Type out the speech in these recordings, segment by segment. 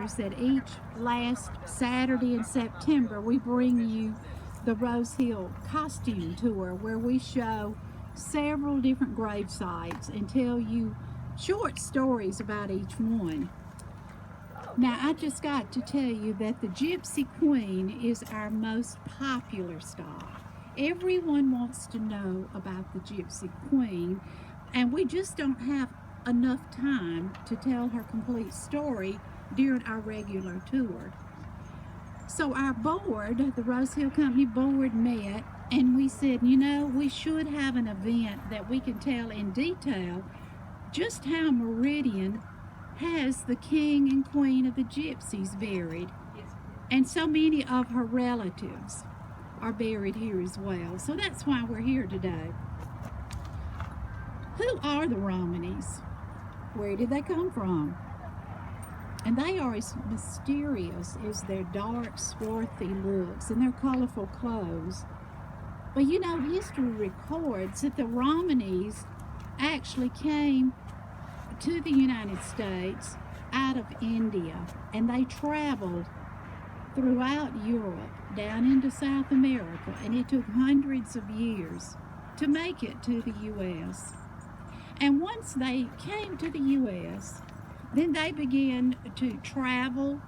years that each last Saturday in September we bring you the Rose Hill costume tour, where we show several different grave sites and tell you short stories about each one. Now, I just got to tell you that the Gypsy Queen is our most popular star. Everyone wants to know about the Gypsy Queen, and we just don't have enough time to tell her complete story during our regular tour. So our board, the Rose Hill Company board, met and we said, we should have an event that we can tell in detail just how Meridian has the king and queen of the Gypsies buried. And so many of her relatives are buried here as well. So that's why we're here today. Who are the Romanis? Where did they come from? And they are as mysterious as their dark, swarthy looks and their colorful clothes. But history records that the Romanis actually came to the United States out of India, and they traveled throughout Europe down into South America, and it took hundreds of years to make it to the U.S. And once they came to the U.S., then they began to travel,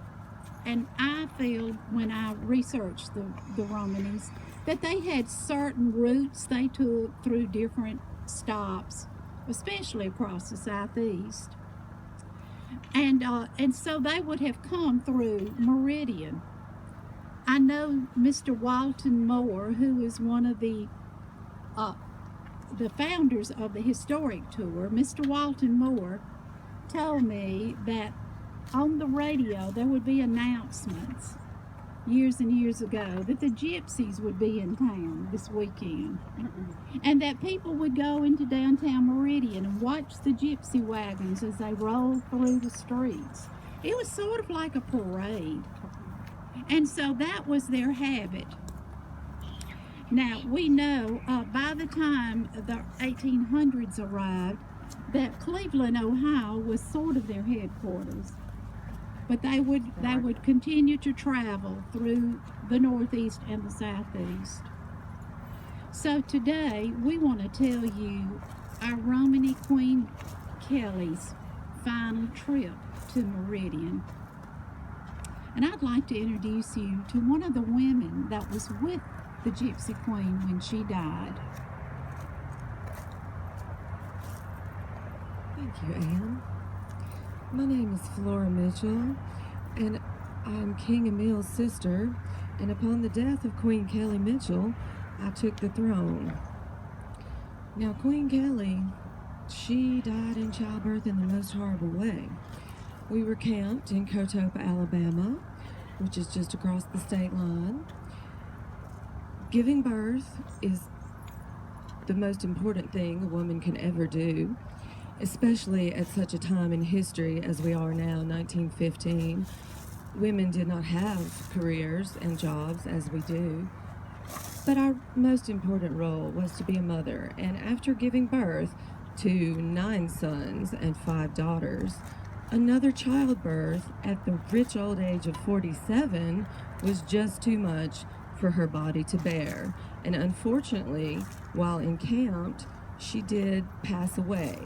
and I feel when I researched the Romanis that they had certain routes they took through different stops, especially across the southeast. And so they would have come through Meridian. I know Mr. Walton Moore, who is one of the founders of the historic tour. Mr. Walton Moore told me that on the radio there would be announcements years and years ago that the Gypsies would be in town this weekend, and that people would go into downtown Meridian and watch the Gypsy wagons as they rolled through the streets. It was sort of like a parade, and so that was their habit. Now, we know by the time the 1800s arrived that Cleveland, Ohio was sort of their headquarters. But they would continue to travel through the Northeast and the Southeast. So today we want to tell you our Romani Queen Kelley's final trip to Meridian. And I'd like to introduce you to one of the women that was with the Gypsy Queen when she died. Thank you, Anne. My name is Flora Mitchell, and I'm King Emil's sister, and upon the death of Queen Kelley Mitchell, I took the throne. Now, Queen Kelley, she died in childbirth in the most horrible way. We were camped in Kotopa, Alabama, which is just across the state line. Giving birth is the most important thing a woman can ever do, especially at such a time in history as we are now, 1915. Women did not have careers and jobs as we do, but our most important role was to be a mother. And after giving birth to 9 sons and 5 daughters, another childbirth at the rich old age of 47 was just too much for her body to bear. And unfortunately, while encamped, she did pass away.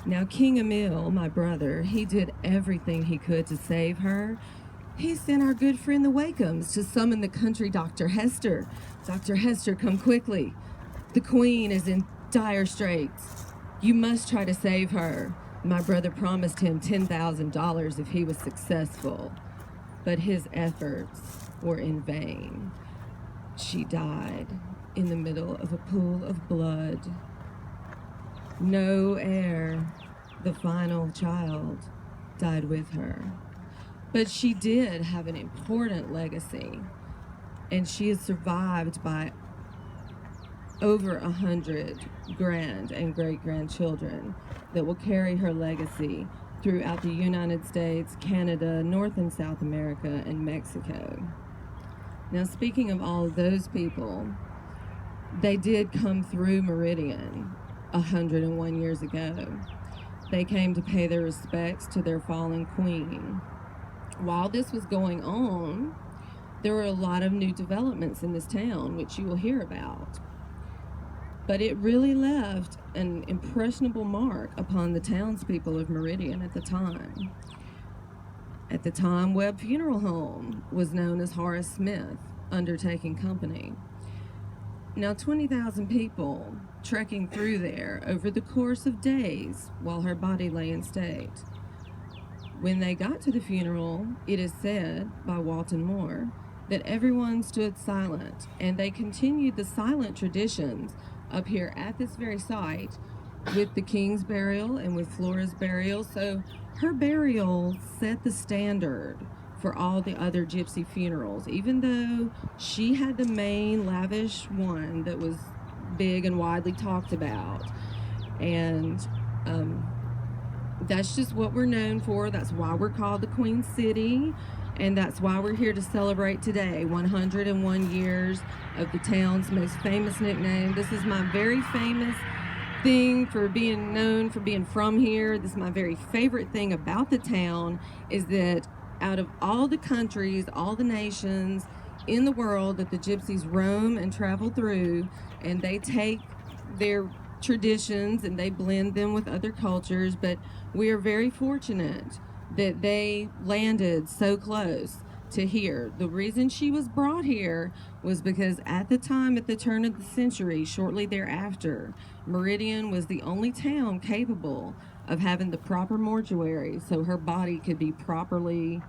Now, King Emil, my brother, he did everything he could to save her. He sent our good friend the Wakems to summon the country Dr. Hester. Dr. Hester, come quickly. The queen is in dire straits. You must try to save her. My brother promised him $10,000 if he was successful, but his efforts were in vain. She died in the middle of a pool of blood. No heir, the final child, died with her. But she did have an important legacy, and she is survived by over 100 grand and great-grandchildren that will carry her legacy throughout the United States, Canada, North and South America, and Mexico. Now, speaking of all of those people, they did come through Meridian 101 years ago. They came to pay their respects to their fallen queen. While this was going on, there were a lot of new developments in this town, which you will hear about. But it really left an impressionable mark upon the townspeople of Meridian at the time. At the time, Webb Funeral Home was known as Horace Smith Undertaking Company. Now, 20,000 people trekking through there over the course of days while her body lay in state. When they got to the funeral, it is said by Walton Moore that everyone stood silent, and they continued the silent traditions up here at this very site with the king's burial and with Flora's burial. So her burial set the standard for all the other gypsy funerals, even though she had the main lavish one that was big and widely talked about. And that's just what we're known for. That's why we're called the Queen City, and that's why we're here to celebrate today, 101 years of the town's most famous nickname. This is my very famous thing for being known for being from here. This is my very favorite thing about the town, is that out of all the countries, all the nations in the world that the Gypsies roam and travel through, and they take their traditions and they blend them with other cultures, but we are very fortunate that they landed so close to here. The reason she was brought here was because at the time, at the turn of the century, shortly thereafter, Meridian was the only town capable of having the proper mortuary so her body could be properly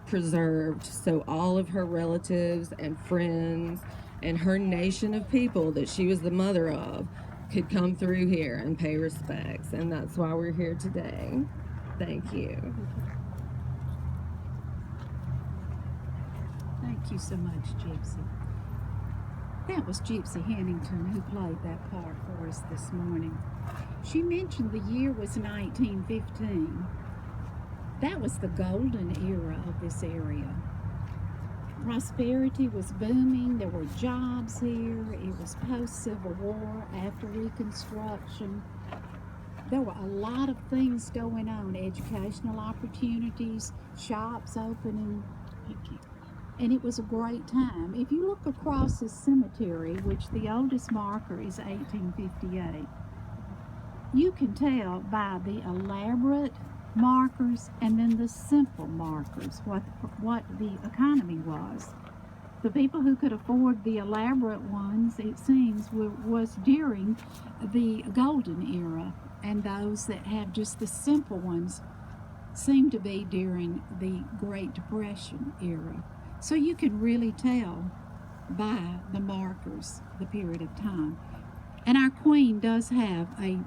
preserved, so all of her relatives and friends and her nation of people that she was the mother of could come through here and pay respects. And that's why we're here today. Thank you. Thank you so much, Gypsy. That was Gypsy Hennington who played that part for us this morning. She mentioned the year was 1915. That was the golden era of this area. Prosperity was booming. There were jobs here. It was post-Civil War, after Reconstruction. There were a lot of things going on, educational opportunities, shops opening. And it was a great time. If you look across this cemetery, which the oldest marker is 1858, you can tell by the elaborate markers and then the simple markers what the economy was. The people who could afford the elaborate ones, it seems, was during the golden era, and those that have just the simple ones seem to be during the Great Depression era. So you can really tell by the markers the period of time. And our queen does have an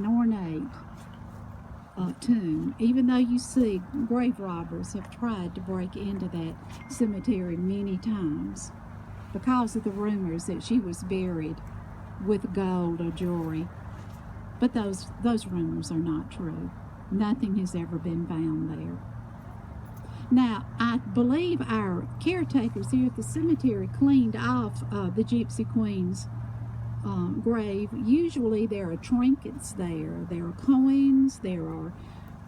ornate tomb, even though you see grave robbers have tried to break into that cemetery many times because of the rumors that she was buried with gold or jewelry. But those rumors are not true. Nothing has ever been found there. Now, I believe our caretakers here at the cemetery cleaned off the Gypsy Queen's grave. Usually there are trinkets there. There are coins.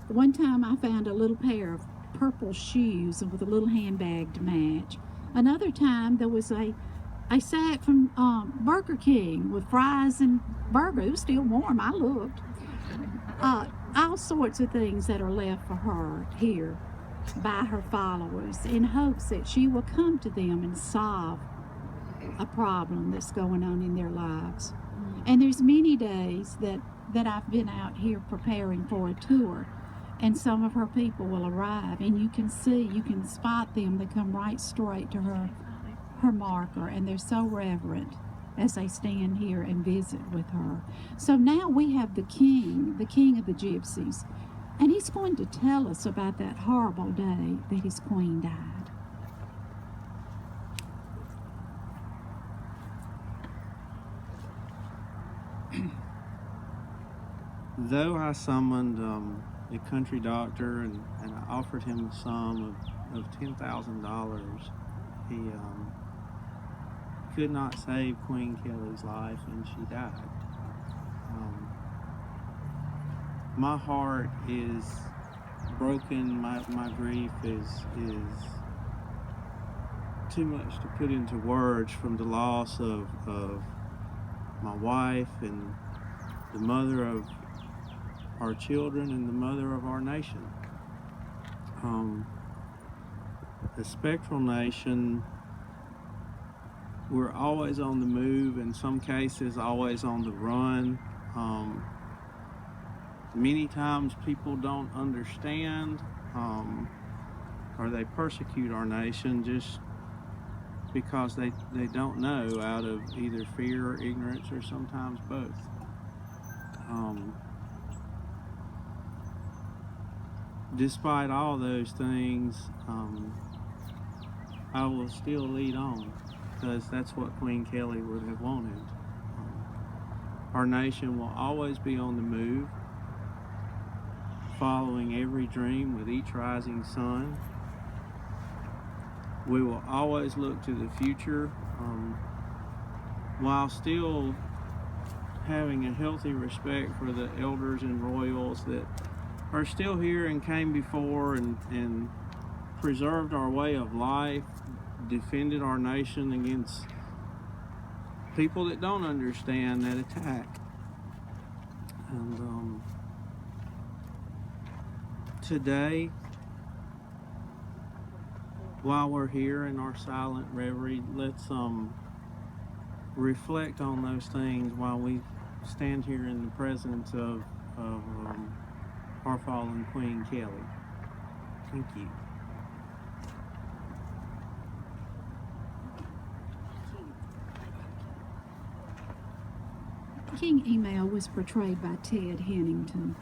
One time I found a little pair of purple shoes with a little handbag to match. Another time there was a sack from Burger King with fries and burger. It was still warm. I looked. All sorts of things that are left for her here by her followers in hopes that she will come to them and solve a problem that's going on in their lives. And there's many days that I've been out here preparing for a tour, and some of her people will arrive, and you can spot them. They come right straight to her marker, and they're so reverent as they stand here and visit with her. So now we have the king of the Gypsies, and he's going to tell us about that horrible day that his queen died. Though I summoned a country doctor and I offered him a sum of $10,000, he could not save Queen Kelley's life, and she died. My heart is broken. My grief is too much to put into words from the loss of my wife and the mother of our children and the mother of our nation. The Spectral Nation, we're always on the move, in some cases always on the run. Many times people don't understand, or they persecute our nation just because they don't know, out of either fear or ignorance, or sometimes both. Despite all those things, I will still lead on, because that's what Queen Kelley would have wanted. Our nation will always be on the move, following every dream with each rising sun. We will always look to the future, while still having a healthy respect for the elders and royals that are still here and came before and preserved our way of life, defended our nation against people that don't understand that attack. And today, while we're here in our silent reverie, let's reflect on those things while we stand here in the presence of our fallen Queen Kelley. Thank you. King Emil was portrayed by Ted Hennington.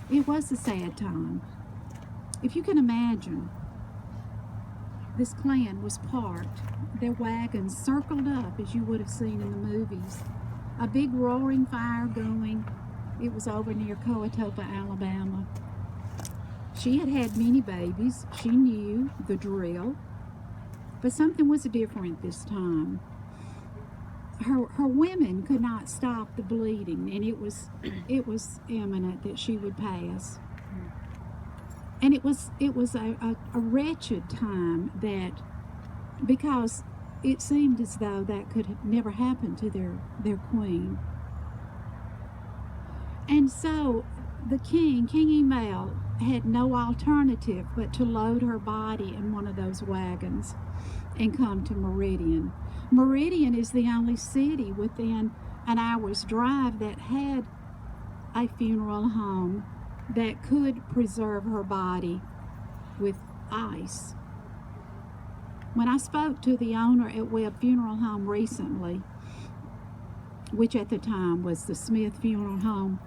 It was a sad time. If you can imagine, this clan was parked, their wagons circled up as you would have seen in the movies. A big roaring fire going. It was over near Coatopa, Alabama. She had had many babies. She knew the drill. But something was different this time. Her women could not stop the bleeding, and it was imminent that she would pass. And it was a wretched time, that because it seemed as though that could never happen to their queen. And so the King Emil, had no alternative but to load her body in one of those wagons and come to Meridian. Meridian is the only city within an hour's drive that had a funeral home that could preserve her body with ice. When I spoke to the owner at Webb Funeral Home recently, which at the time was the Smith Funeral Home,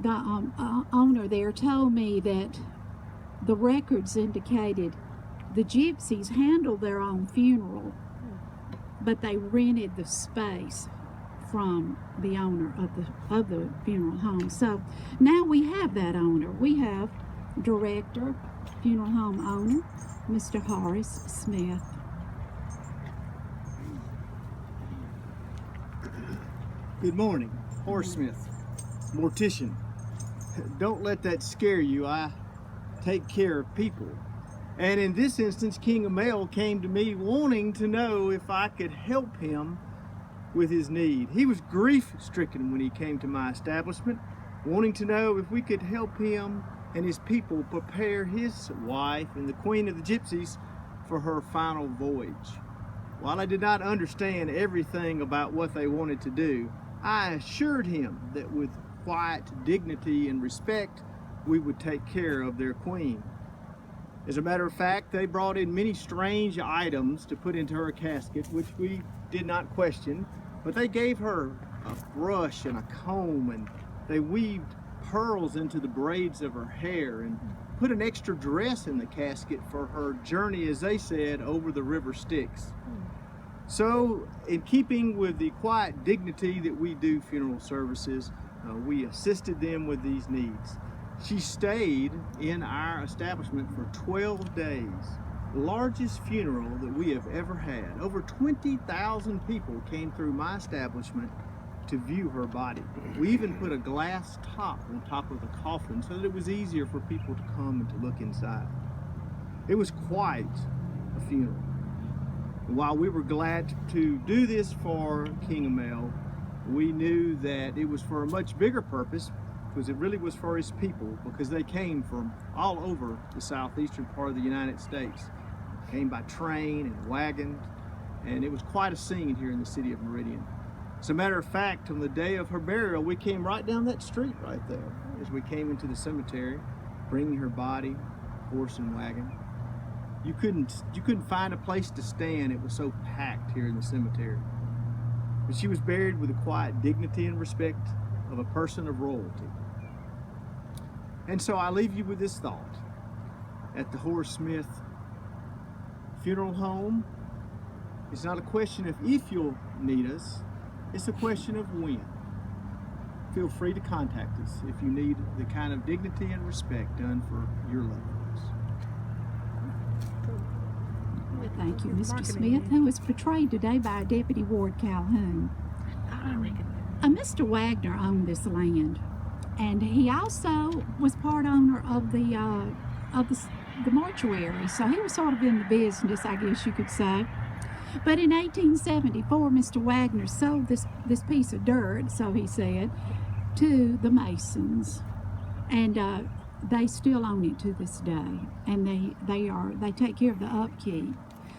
the owner there told me that the records indicated the Gypsies handled their own funeral, but they rented the space from the owner of the funeral home. So now we have that owner. We have director, funeral home owner, Mr. Horace Smith. Good morning, Horace Smith, mortician. Don't let that scare you. I take care of people. And in this instance, King Emil came to me wanting to know if I could help him with his need. He was grief-stricken when he came to my establishment, wanting to know if we could help him and his people prepare his wife and the Queen of the Gypsies for her final voyage. While I did not understand everything about what they wanted to do, I assured him that with quiet dignity and respect, we would take care of their queen. As a matter of fact, they brought in many strange items to put into her casket, which we did not question, but they gave her a brush and a comb, and they weaved pearls into the braids of her hair and put an extra dress in the casket for her journey, as they said, over the river Styx. So, in keeping with the quiet dignity that we do funeral services, we assisted them with these needs. She stayed in our establishment for 12 days, the largest funeral that we have ever had. Over 20,000 people came through my establishment to view her body. We even put a glass top on top of the coffin so that it was easier for people to come and to look inside. It was quite a funeral. And while we were glad to do this for King Emil, we knew that it was for a much bigger purpose, because it really was for his people, because they came from all over the southeastern part of the United States. Came by train and wagon, and it was quite a scene here in the city of Meridian. As a matter of fact, on the day of her burial, we came right down that street right there as we came into the cemetery, bringing her body, horse and wagon. You couldn't find a place to stand. It was so packed here in the cemetery. But she was buried with the quiet dignity and respect of a person of royalty. And so I leave you with this thought. At the Horace Smith Funeral Home, it's not a question of if you'll need us, it's a question of when. Feel free to contact us if you need the kind of dignity and respect done for your loved ones. Well, thank you, Mr. Smith, who was portrayed today by Deputy Ward Calhoun. Mr. Wagner owned this land, and he also was part owner of the mortuary, so he was sort of in the business, I guess you could say. But in 1874, Mr. Wagner sold this piece of dirt, so he said, to the Masons, and they still own it to this day, and they take care of the upkeep.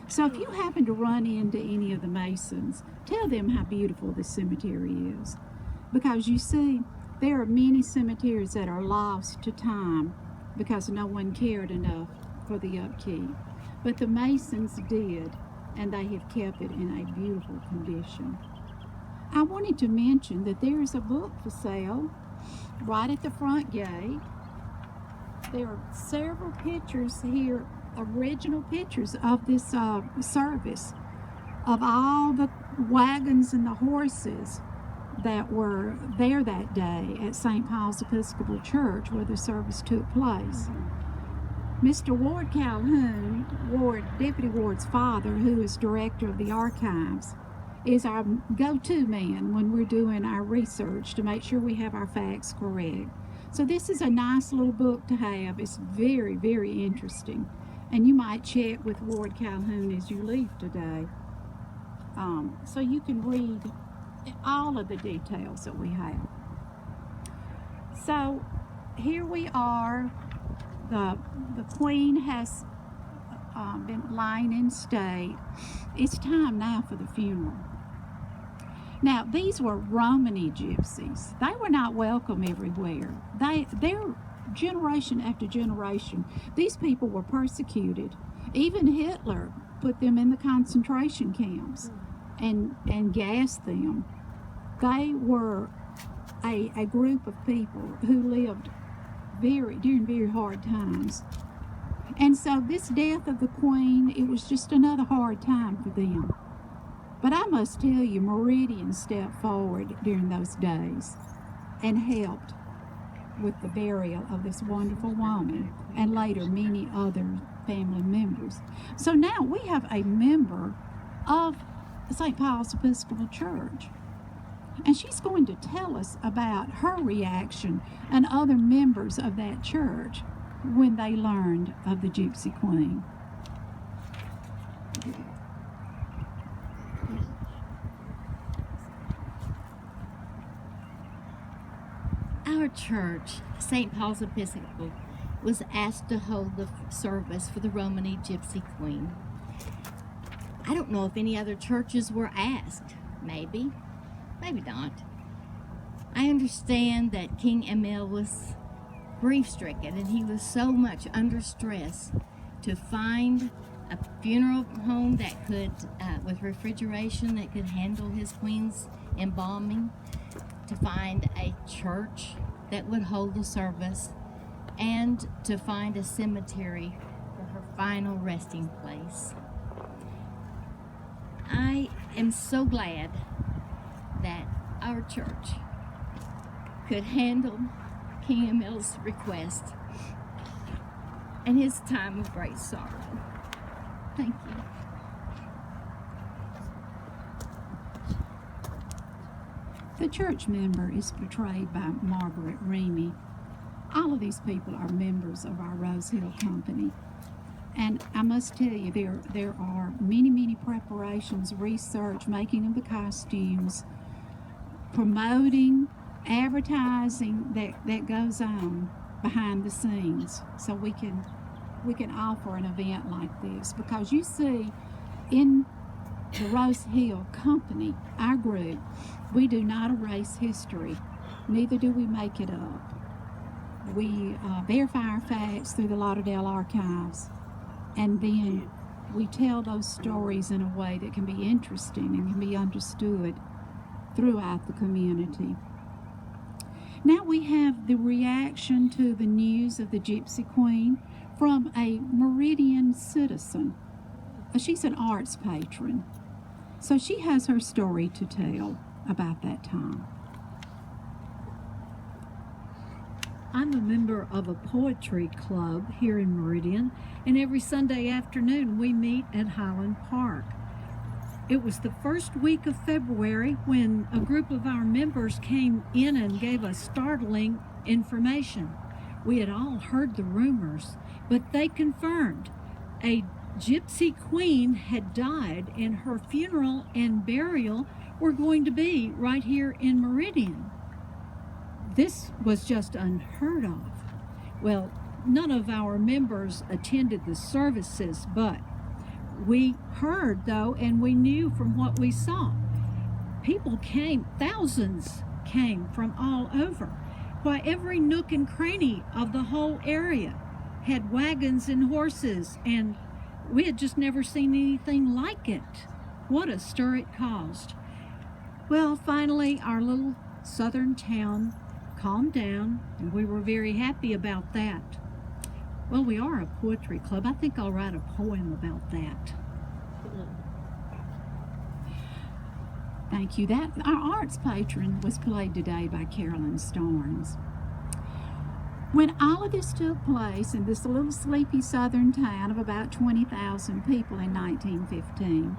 So if you happen to run into any of the Masons, tell them how beautiful this cemetery is, because you see, there are many cemeteries that are lost to time because no one cared enough for the upkeep, but the Masons did, and they have kept it in a beautiful condition. I wanted to mention that there is a book for sale right at the front gate. There are several pictures here, original pictures of this service, of all the wagons and the horses that were there that day at St. Paul's Episcopal Church where the service took place. Mr. Ward Calhoun, Deputy Ward's father, who is director of the archives, is our go-to man when we're doing our research to make sure we have our facts correct. So this is a nice little book to have. It's very, very interesting. And you might check with Ward Calhoun as you leave today. So you can read all of the details that we have. So here we are. The Queen has been lying in state. It's time now for the funeral. Now, these were Romani gypsies. They were not welcome everywhere. They're generation after generation. These people were persecuted. Even Hitler put them in the concentration camps and gassed them. They were a group of people who lived during very hard times. And so this death of the Queen, it was just another hard time for them. But I must tell you, Meridian stepped forward during those days and helped with the burial of this wonderful woman, and later many other family members. So now we have a member of St. Paul's Episcopal Church, and she's going to tell us about her reaction and other members of that church when they learned of the Gypsy Queen. Our church, St. Paul's Episcopal, was asked to hold the service for the Romani Gypsy Queen. I don't know if any other churches were asked. Maybe not. I understand that King Emil was grief-stricken, and he was so much under stress to find a funeral home that could, with refrigeration, that could handle his queen's embalming, to find a church that would hold the service, and to find a cemetery for her final resting place. I am so glad that our church could handle King Emil's request and his time of great sorrow. Thank you. The church member is portrayed by Margaret Remy. All of these people are members of our Rose Hill Company. And I must tell you, there are many preparations, research, making of the costumes, promoting, advertising that goes on behind the scenes, so we can offer an event like this. Because you see, in the Rose Hill Company, our group, we do not erase history, neither do we make it up. We verify our facts through the Lauderdale archives, and then we tell those stories in a way that can be interesting and can be understood throughout the community. Now we have the reaction to the news of the Gypsy Queen from a Meridian citizen. She's an arts patron, so she has her story to tell about that time. I'm a member of a poetry club here in Meridian, and every Sunday afternoon we meet at Highland Park. It was the first week of February when a group of our members came in and gave us startling information. We had all heard the rumors, but they confirmed a Gypsy queen had died, and her funeral and burial were going to be right here in Meridian. This was just unheard of. Well, none of our members attended the services, but we heard, though, and we knew from what we saw. People came, thousands came from all over. Why, every nook and cranny of the whole area had wagons and horses, and we had just never seen anything like it. What a stir it caused. Well, finally, our little southern town calmed down, and we were very happy about that. Well, we are a poetry club. I think I'll write a poem about that. Thank you. Our arts patron was played today by Carolyn Starnes. When all of this took place in this little sleepy southern town of about 20,000 people in 1915,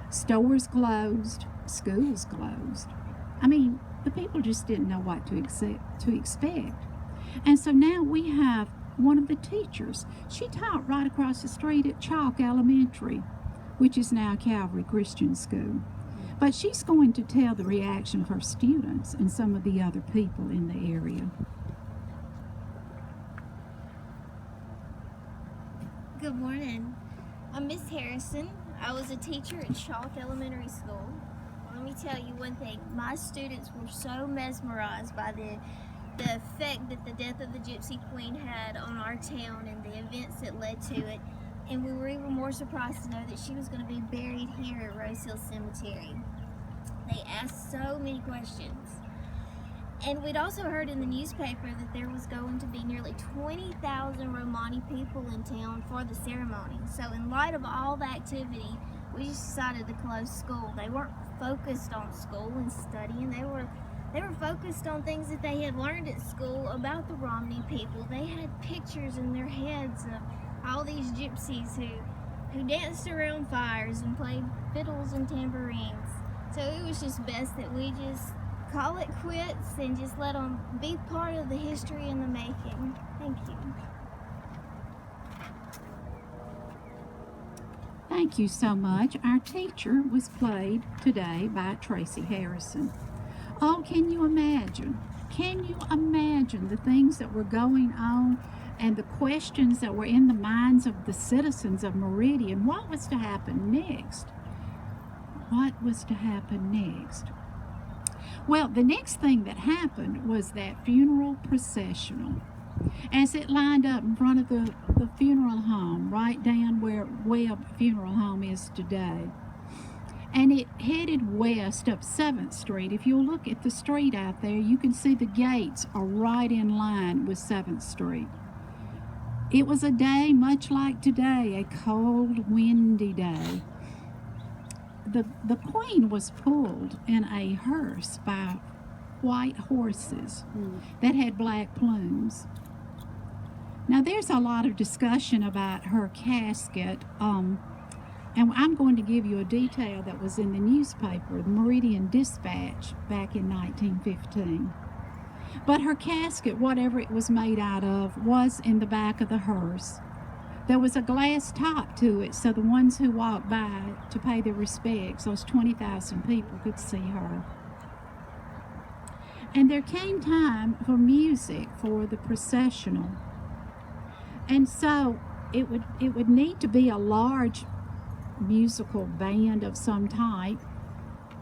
stores closed, schools closed. I mean, the people just didn't know what to expect. And so now we have one of the teachers. She taught right across the street at Chalk Elementary, which is now Calvary Christian School. But she's going to tell the reaction of her students and some of the other people in the area. Good morning. I'm Miss Harrison. I was a teacher at Chalk Elementary School. Let me tell you one thing. My students were so mesmerized by the effect that the death of the Gypsy Queen had on our town and the events that led to it. And we were even more surprised to know that she was going to be buried here at Rose Hill Cemetery. They asked so many questions. And we'd also heard in the newspaper that there was going to be nearly 20,000 Romani people in town for the ceremony. So in light of all the activity, we just decided to close school. They weren't focused on school and studying. They were focused on things that they had learned at school about the Romani people. They had pictures in their heads of all these gypsies who danced around fires and played fiddles and tambourines. So it was just best that we just call it quits and just let them be part of the history in the making. Thank you. Thank you so much. Our teacher was played today by Tracy Harrison. Oh, can you imagine? Can you imagine the things that were going on and the questions that were in the minds of the citizens of Meridian? What was to happen next? What was to happen next? Well, the next thing that happened was that funeral processional. As it lined up in front of the funeral home, right down where Webb Funeral Home is today. And it headed west up 7th Street. If you'll look at the street out there, you can see the gates are right in line with 7th Street. It was a day much like today, a cold, windy day. The Queen was pulled in a hearse by white horses that had black plumes. Now, there's a lot of discussion about her casket. And I'm going to give you a detail that was in the newspaper, the Meridian Dispatch, back in 1915. But her casket, whatever it was made out of, was in the back of the hearse. There was a glass top to it, so the ones who walked by to pay their respects, those 20,000 people, could see her. And there came time for music for the processional. And so it would need to be a large musical band of some type.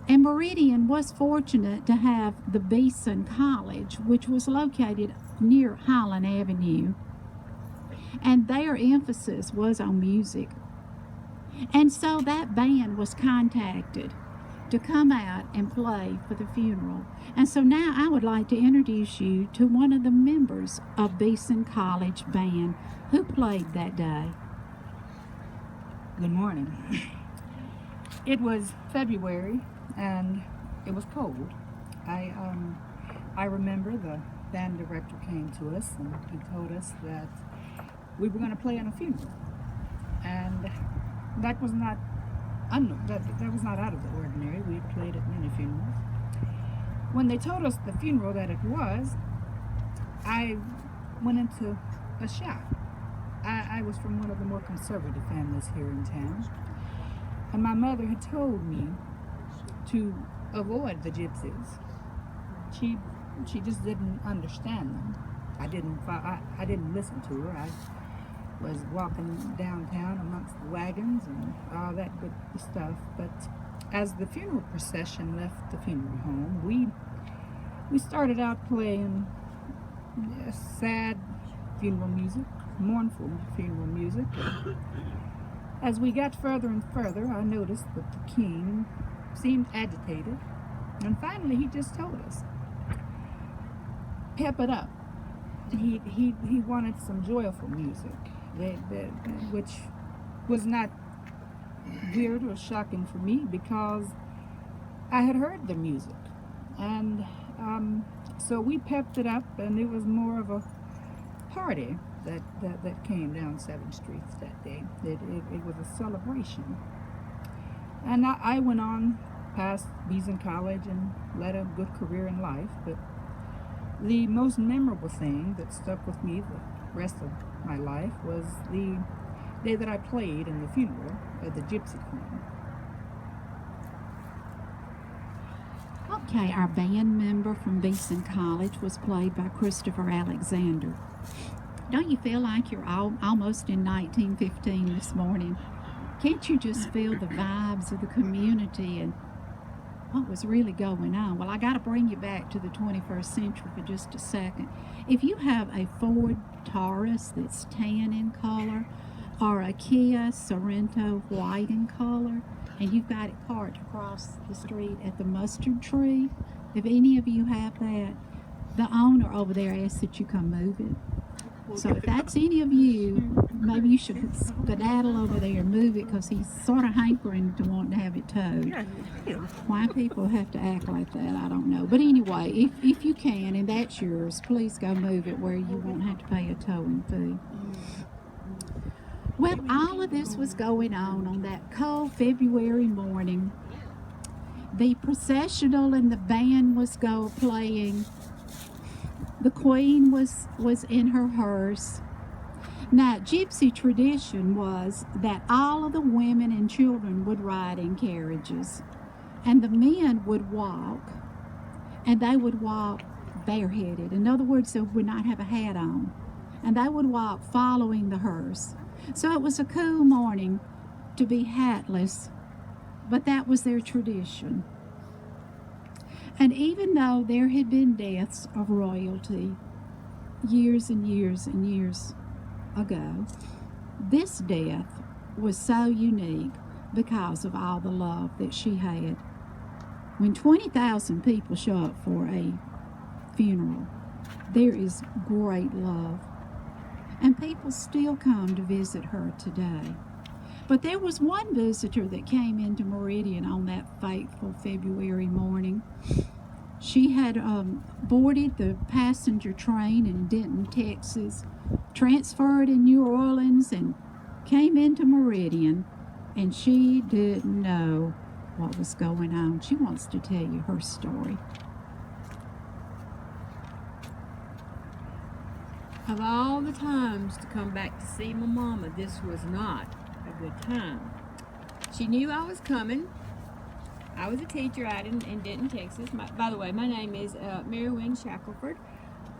And Meridian was fortunate to have the Beeson College, which was located near Highland Avenue. And their emphasis was on music. And so that band was contacted to come out and play for the funeral. And so now I would like to introduce you to one of the members of Beeson College Band who played that day. Good morning. It was February and it was cold. I remember the band director came to us and he told us that we were going to play in a funeral, and that was not that was not out of the ordinary. We had played at many funerals. When they told us the funeral that it was, I went into a shock. I was from one of the more conservative families here in town, and my mother had told me to avoid the Gypsies. She just didn't understand them. I didn't listen to her. I was walking downtown amongst the wagons and all that good stuff. But as the funeral procession left the funeral home, we started out playing sad funeral music, mournful funeral music. And as we got further and further, I noticed that the king seemed agitated, and finally he just told us, "Pep it up." He wanted some joyful music, which was not weird or shocking for me because I had heard the music, and so we pepped it up, and it was more of a party that came down 7th Street that day. It was a celebration, and I went on past Beeson College and led a good career in life, but the most memorable thing that stuck with me the rest of my life was the day that I played in the funeral of the Gypsy Queen. Okay, our band member from Beeson College was played by Christopher Alexander. Don't you feel like you're almost in 1915 this morning? Can't you just feel the vibes of the community and what was really going on? Well, I got to bring you back to the 21st century for just a second. If you have a Ford Taurus that's tan in color, or a Kia Sorento white in color, and you've got it parked across the street at the mustard tree, if any of you have that, the owner over there asks that you come move it. So if that's any of you, maybe you should skedaddle over there and move it, because he's sort of hankering to want to have it towed. Why people have to act like that, I don't know. But anyway, if you can and that's yours, please go move it where you won't have to pay a towing fee. Well, all of this was going on that cold February morning. The processional and the band was playing. The Queen was in her hearse. Now, Gypsy tradition was that all of the women and children would ride in carriages, and the men would walk, and they would walk bareheaded. In other words, they would not have a hat on, and they would walk following the hearse. So it was a cool morning to be hatless, but that was their tradition. And even though there had been deaths of royalty years and years and years ago, this death was so unique because of all the love that she had. When 20,000 people show up for a funeral, there is great love. And people still come to visit her today. But there was one visitor that came into Meridian on that fateful February morning. She had boarded the passenger train in Denton, Texas, transferred in New Orleans, and came into Meridian and she didn't know what was going on. She wants to tell you her story. Of all the times to come back to see my mama, this was not a good time. She knew I was coming. I was a teacher out in Denton, Texas. By the way, my name is Meridian Shackelford.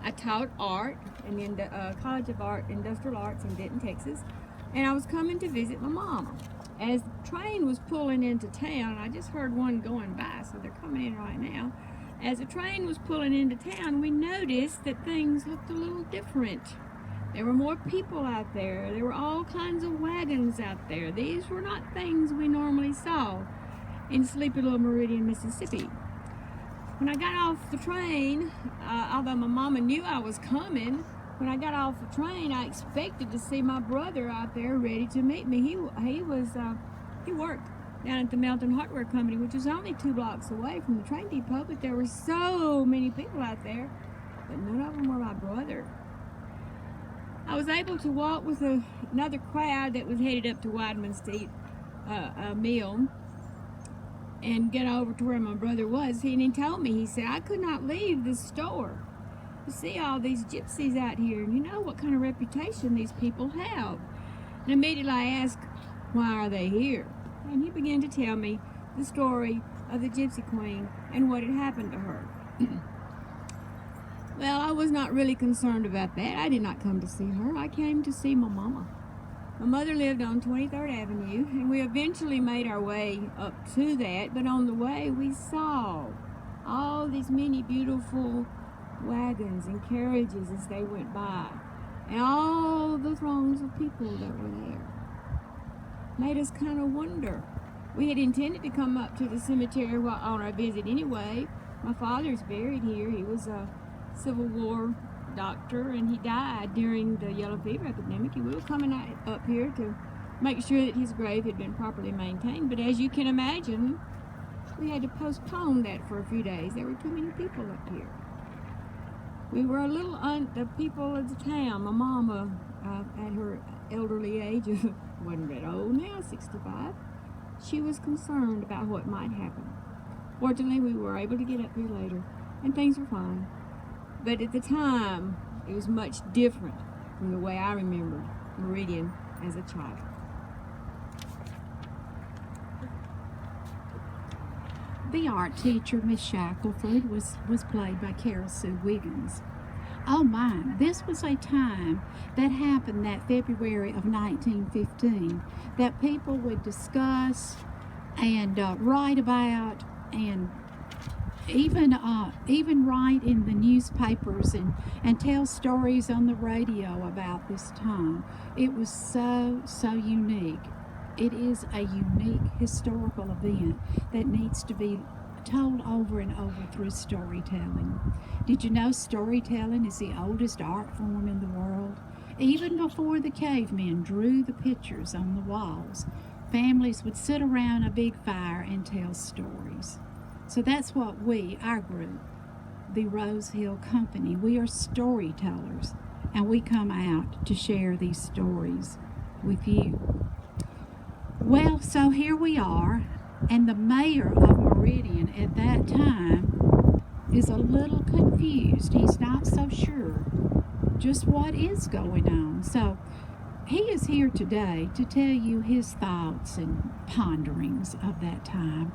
I taught art in the College of Art, Industrial Arts in Denton, Texas. And I was coming to visit my mama. As the train was pulling into town, I just heard one going by, so they're coming in right now. As the train was pulling into town, we noticed that things looked a little different. There were more people out there. There were all kinds of wagons out there. These were not things we normally saw in sleepy little Meridian, Mississippi. When I got off the train, although my mama knew I was coming, when I got off the train, I expected to see my brother out there ready to meet me. He worked down at the Melton Hardware Company, which was only 2 blocks away from the train depot, but there were so many people out there, but none of them were my brother. I was able to walk with another crowd that was headed up to Weidman's to eat a meal and get over to where my brother was. And he told me, he said, I could not leave this store to see all these gypsies out here, and you know what kind of reputation these people have. And immediately I asked, why are they here? And he began to tell me the story of the Gypsy Queen and what had happened to her. Well, I was not really concerned about that. I did not come to see her. I came to see my mama. My mother lived on 23rd Avenue, and we eventually made our way up to that, but on the way we saw all these many beautiful wagons and carriages as they went by, and all the throngs of people that were there. Made us kind of wonder. We had intended to come up to the cemetery on our visit anyway. My father's buried here. He was a Civil War doctor, and he died during the yellow fever epidemic. We were coming up here to make sure that his grave had been properly maintained, but as you can imagine, we had to postpone that for a few days. There were too many people up here. We were a little the people of the town. My mama, at her elderly age of, wasn't that old now, 65, she was concerned about what might happen. Fortunately, we were able to get up here later, and things were fine. But at the time, it was much different from the way I remembered Meridian as a child. The art teacher, Miss Shackelford, was played by Carol Sue Wiggins. Oh my, this was a time that happened that February of 1915 that people would discuss and write about, and even write in the newspapers and tell stories on the radio about this time. It was so unique. It is a unique historical event that needs to be told over and over through storytelling. Did you know storytelling is the oldest art form in the world? Even before the cavemen drew the pictures on the walls, families would sit around a big fire and tell stories. So that's what our group, the Rose Hill Company, we are storytellers, and we come out to share these stories with you. Well, so here we are, and the mayor of Meridian at that time is a little confused. He's not so sure just what is going on. So he is here today to tell you his thoughts and ponderings of that time.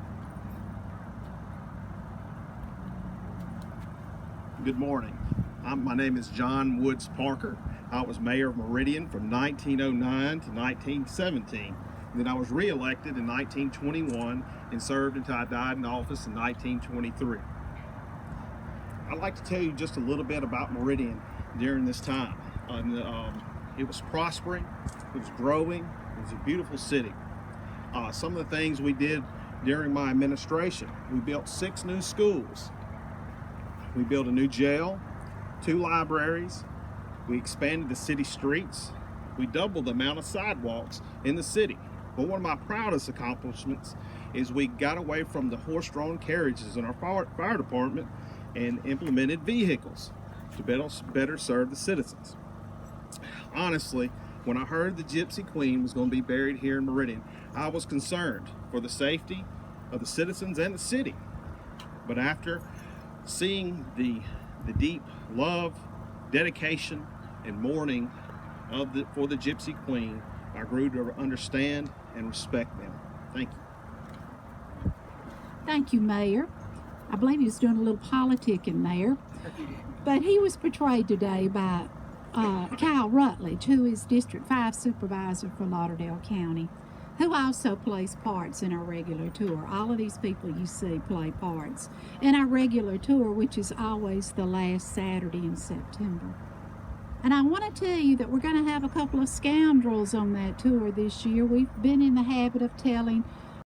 Good morning. My name is John Woods Parker. I was mayor of Meridian from 1909 to 1917. Then I was re-elected in 1921 and served until I died in office in 1923. I'd like to tell you just a little bit about Meridian during this time. It was prospering, it was growing, it was a beautiful city. Some of the things we did during my administration: we built 6 new schools. We built a new jail, 2 libraries. We expanded the city streets. We doubled the amount of sidewalks in the city. But one of my proudest accomplishments is we got away from the horse-drawn carriages in our fire department and implemented vehicles to better serve the citizens. Honestly, When I heard the Gypsy Queen was going to be buried here in Meridian, I was concerned for the safety of the citizens and the city. But after seeing the deep love, dedication, and mourning for the Gypsy Queen, I grew to understand and respect them. Thank you. Thank you, Mayor. I believe he was doing a little politicking there. But he was portrayed today by Kyle Rutledge, who is District 5 Supervisor for Lauderdale County, who also plays parts in our regular tour. All of these people you see play parts in our regular tour, which is always the last Saturday in September. And I want to tell you that we're going to have a couple of scoundrels on that tour this year. We've been in the habit of telling